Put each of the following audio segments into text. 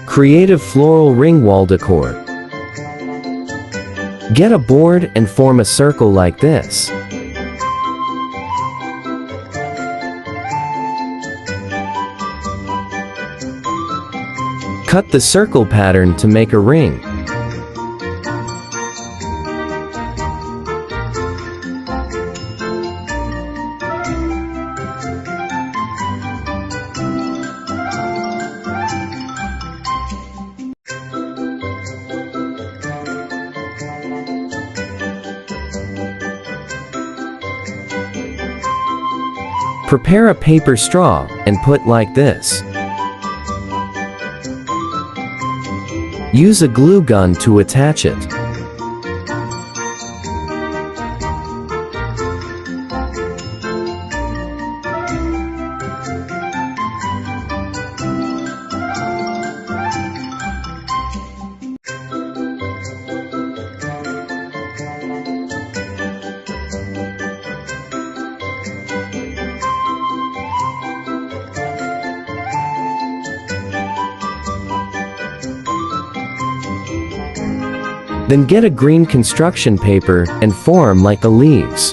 Creative floral ring wall decor. Get a board and form a circle like this. Cut the circle pattern to make a ring. Prepare a paper straw and put like this. Use a glue gun to attach it. Then get a green construction paper and form like the leaves.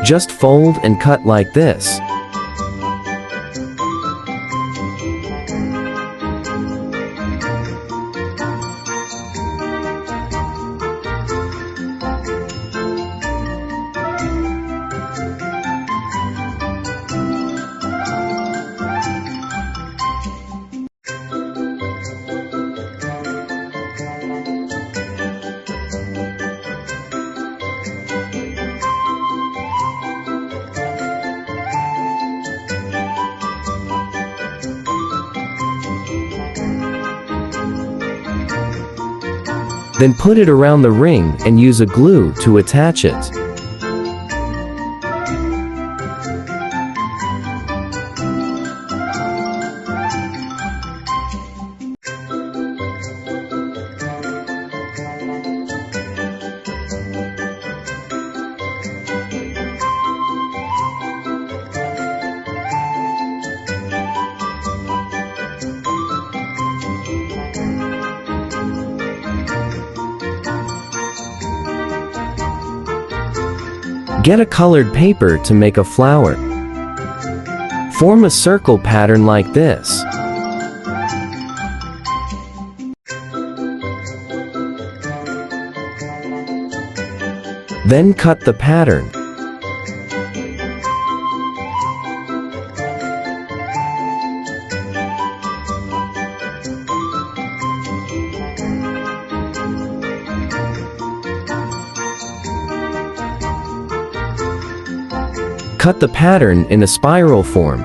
Just fold and cut like this. Then put it around the ring and use a glue to attach it. Get a colored paper to make a flower. Form a circle pattern like this. Then cut the pattern. Cut the pattern in a spiral form.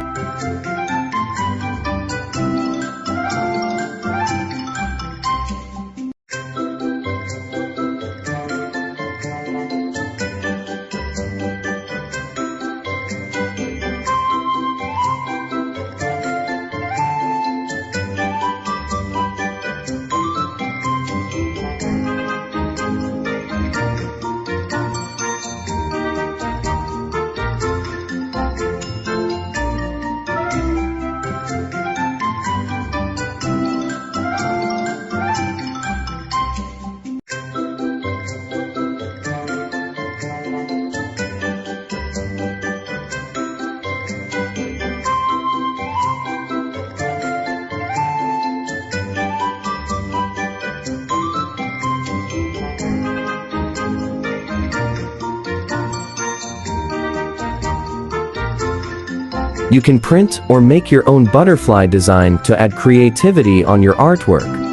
You can print or make your own butterfly design to add creativity on your artwork.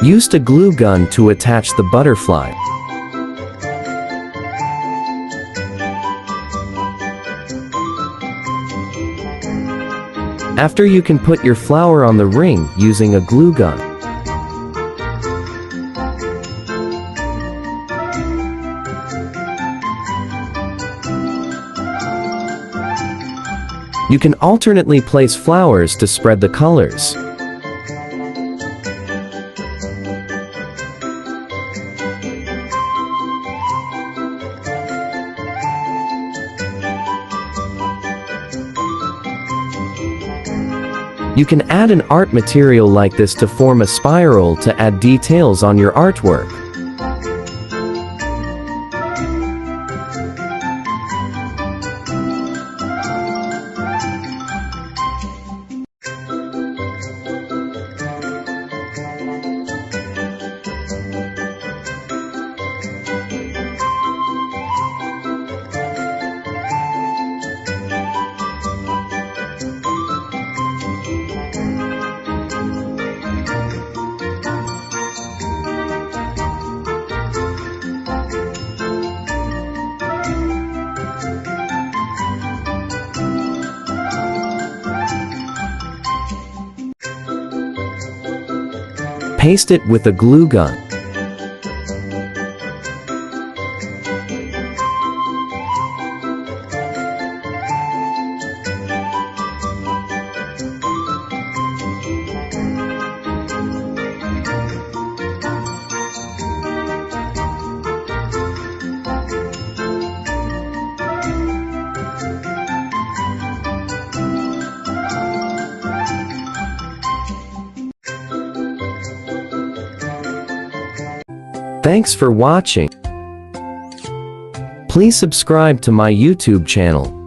Used a glue gun to attach the butterfly. After you can put your flower on the ring using a glue gun. You can alternately place flowers to spread the colors. You can add an art material like this to form a spiral to add details on your artwork. Paste it with a glue gun. Thanks for watching. Please subscribe to my YouTube channel.